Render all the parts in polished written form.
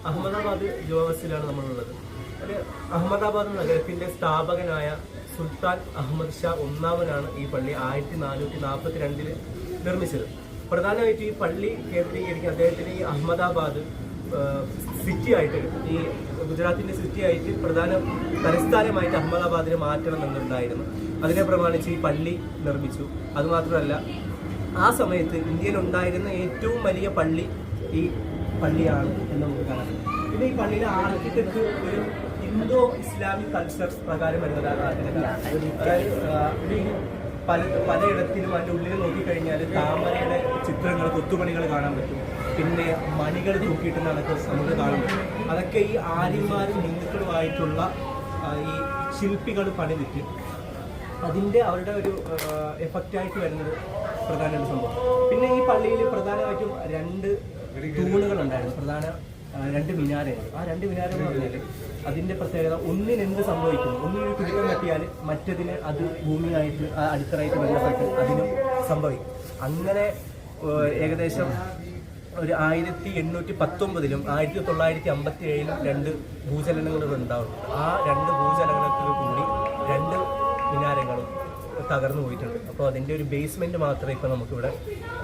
അഹമ്മദാബാദ് ജുമാ മസ്ജിദിലാണ് നമ്മളുള്ളത്. ഒരു അഹമ്മദാബാദ് നഗരത്തിന്റെ സ്ഥാപകനായ സുൽത്താൻ അഹമ്മദ് ഷാ ഒന്നാമനാണ് ഈ പള്ളി 1442 നിർമ്മിച്ചത്. പ്രധാനമായിട്ട് ഈ പള്ളി കേന്ദ്രീകരിക്കുക അദ്ദേഹത്തിന് ഈ അഹമ്മദാബാദ് സിറ്റി ആയിട്ട്, ഈ ഗുജറാത്തിന്റെ സിറ്റി ആയിട്ട് പ്രധാന തലസ്ഥാനമായിട്ട് അഹമ്മദാബാദിനെ മാറ്റണം എന്നുണ്ടായിരുന്നു. അതിനെ പ്രമാണിച്ച് ഈ പള്ളി നിർമ്മിച്ചു. അതുമാത്രമല്ല, ആ സമയത്ത് ഇന്ത്യയിൽ ഉണ്ടായിരുന്ന ഏറ്റവും വലിയ പള്ളി ഈ പള്ളിയാണ് എന്ന് നമുക്ക് കാണാം. പിന്നെ ഈ പള്ളിയിലെ ആർക്കിടെക്ട് ഒരു ഇന്തോ ഇസ്ലാമിക് കൾച്ചർ പ്രകാരം വരുന്നതാണ്. അതായത് പലയിടത്തിലും അതിൻ്റെ ഉള്ളിൽ നോക്കിക്കഴിഞ്ഞാൽ താമരയുടെ ചിത്രങ്ങൾ, കൊത്തുപണികൾ കാണാൻ പറ്റും. പിന്നെ മണികൾ തൂക്കിയിട്ട് നമുക്ക് കാണാൻ പറ്റും. അതൊക്കെ ഈ ആര്യന്മാരും ഹിന്ദുക്കളുമായിട്ടുള്ള ഈ ശില്പികൾ പണിതിട്ട് അതിൻ്റെ അവരുടെ ഒരു എഫക്റ്റായിട്ട് വരുന്നത് പ്രധാന സംഭവം. പിന്നെ ഈ പള്ളിയിൽ പ്രധാനമായിട്ടും 2 തൂണുകളുണ്ടായിരുന്നു, പ്രധാന 2 മിനാരങ്ങൾ. ആ 2 മിനാരങ്ങൾ പറഞ്ഞാൽ അതിൻ്റെ പ്രത്യേകത, ഒന്നിനെന്ത് സംഭവിക്കുന്നു, ഒന്നിനൊരു കുടുക്കം കെട്ടിയാൽ മറ്റതിന് അത് ഭൂമിയായിട്ട് അടിത്തറയായിട്ട് ബന്ധപ്പെട്ട് അതിനും സംഭവിക്കും. അങ്ങനെ ഏകദേശം ഒരു 1819-ലും 1957-ലും 2 ഭൂചലനങ്ങൾ ഉണ്ടാവുന്നു. ആ 2 ഭൂചലനത്തിൽ കൂടി 2 മിനാരങ്ങളും തകർന്നു പോയിട്ടുണ്ട്. അപ്പോൾ അതിൻ്റെ ഒരു ബേസ്മെൻറ്റ് മാത്രമേ ഇപ്പോൾ നമുക്കിവിടെ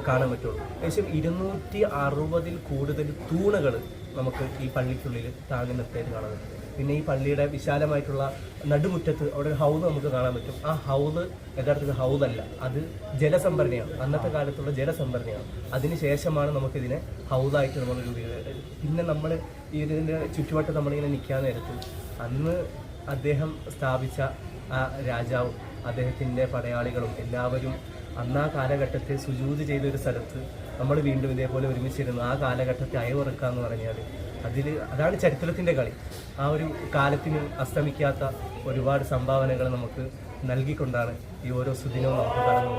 കാണാൻ പറ്റുള്ളൂ. ഏകദേശം 260-ൽ കൂടുതൽ തൂണുകൾ നമുക്ക് ഈ പള്ളിക്കുള്ളിൽ താങ്ങി നിർത്തിയായിട്ട് കാണാൻ പറ്റും. പിന്നെ ഈ പള്ളിയുടെ വിശാലമായിട്ടുള്ള നടുമുറ്റത്ത് അവിടെ ഒരു ഹൗദ് നമുക്ക് കാണാൻ പറ്റും. ആ ഹൗദ് യഥാർത്ഥത്തിൽ ഹൗദല്ല, അത് ജലസംഭരണിയാണ്, അന്നത്തെ കാലത്തുള്ള ജലസംഭരണിയാണ്. അതിനുശേഷമാണ് നമുക്കിതിനെ ഹൗദായിട്ട് നമ്മൾ രൂപീകരിക്കുന്നത്. പിന്നെ നമ്മൾ ഇതിൻ്റെ ചുറ്റുവട്ടം നമ്മളിങ്ങനെ നിൽക്കാൻ നേരത്ത് അന്ന് അദ്ദേഹം സ്ഥാപിച്ച ആ രാജാവും അദ്ദേഹത്തിൻ്റെ പടയാളികളും എല്ലാവരും അന്ന് ആ കാലഘട്ടത്തെ സുജൂദ് ചെയ്തൊരു സ്ഥലത്ത് നമ്മൾ വീണ്ടും ഇതേപോലെ ഒരുമിച്ചിരുന്നു. ആ കാലഘട്ടത്തെ അയവിറക്കുക എന്ന് പറഞ്ഞാൽ അതാണ് ചരിത്രത്തിൻ്റെ കളി. ആ ഒരു കാലത്തിന് അസ്തമിക്കാത്ത ഒരുപാട് സംഭാവനകൾ നമുക്ക് നൽകിക്കൊണ്ടാണ് ഈ ഓരോ സുദിനവും നമുക്ക് കടന്നു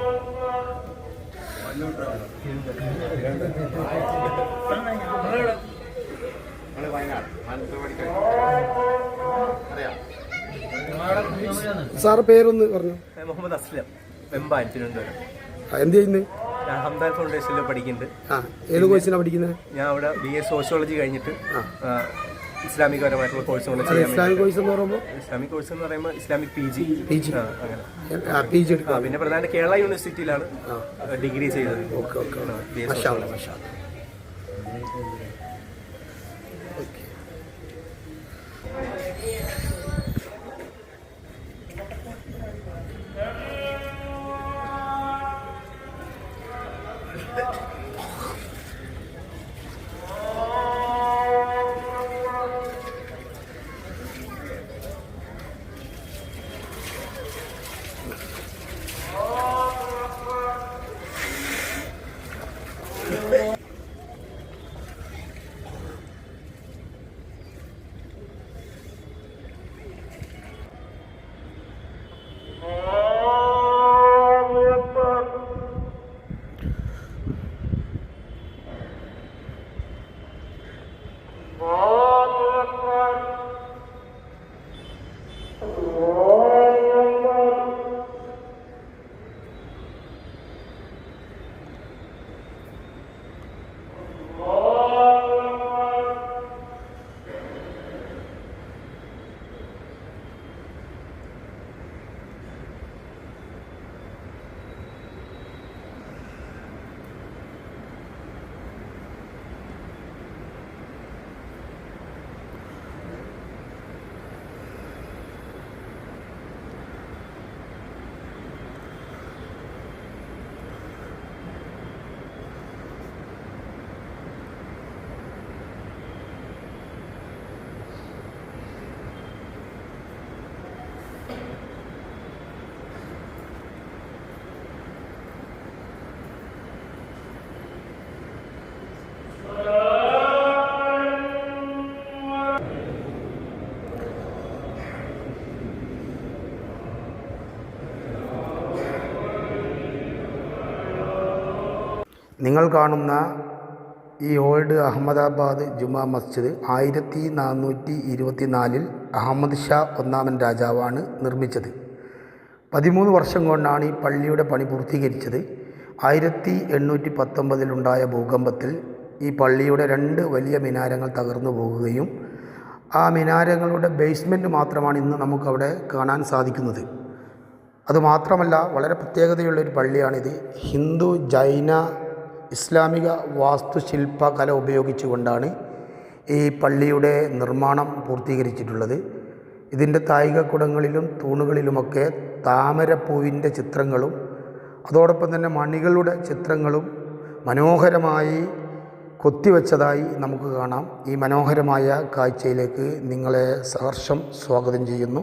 സാറ് പേരൊന്ന് പറഞ്ഞു. മുഹമ്മദ് അസ്ലം, വെമ്പാൻ, തിരുവനന്തപുരം. എന്ത് ചെയ്യുന്നത്? ഞാൻ ഹംദാൻ ഫൗണ്ടേഷനിൽ പഠിക്കുന്നുണ്ട്. ഏത് കോഴ്സിനാണ് പഠിക്കുന്നത്? ഞാൻ അവിടെ BA സോഷ്യോളജി കഴിഞ്ഞിട്ട് ഇസ്ലാമികപരമായിട്ടുള്ള കോഴ്സ് കൊണ്ട് ചെയ്യാൻ. ഇസ്ലാമിക് കോഴ്സ് എന്ന് പറയുമ്പോൾ ഇസ്ലാമിക് PG അങ്ങനെ. PG പിന്നെ പ്രധാന കേരള യൂണിവേഴ്സിറ്റിയിലാണ് ഡിഗ്രി ചെയ്തത്. നിങ്ങൾ കാണുന്ന ഈ ഓൾഡ് അഹമ്മദാബാദ് ജുമാ മസ്ജിദ് 1424-ൽ അഹമ്മദ് ഷാ ഒന്നാമൻ രാജാവാണ് നിർമ്മിച്ചത്. 13 വർഷം കൊണ്ടാണ് ഈ പള്ളിയുടെ പണി പൂർത്തീകരിച്ചത്. 1819-ലുണ്ടായ ഭൂകമ്പത്തിൽ ഈ പള്ളിയുടെ 2 വലിയ മിനാരങ്ങൾ തകർന്നു പോകുകയും ആ മിനാരങ്ങളുടെ ബേസ്മെൻറ്റ് മാത്രമാണ് ഇന്ന് നമുക്കവിടെ കാണാൻ സാധിക്കുന്നത്. അതുമാത്രമല്ല, വളരെ പ്രത്യേകതയുള്ളൊരു പള്ളിയാണിത്. ഹിന്ദു, ജൈന, ഇസ്ലാമിക വാസ്തുശില്പകല ഉപയോഗിച്ചുകൊണ്ടാണ് ഈ പള്ളിയുടെ നിർമ്മാണം പൂർത്തീകരിച്ചിട്ടുള്ളത്. ഇതിൻ്റെ താഴികക്കുടങ്ങളിലും തൂണുകളിലുമൊക്കെ താമരപ്പൂവിൻ്റെ ചിത്രങ്ങളും അതോടൊപ്പം തന്നെ മണികളുടെ ചിത്രങ്ങളും മനോഹരമായി കൊത്തിവെച്ചതായി നമുക്ക് കാണാം. ഈ മനോഹരമായ കാഴ്ചയിലേക്ക് നിങ്ങളെ സഹർഷം സ്വാഗതം ചെയ്യുന്നു.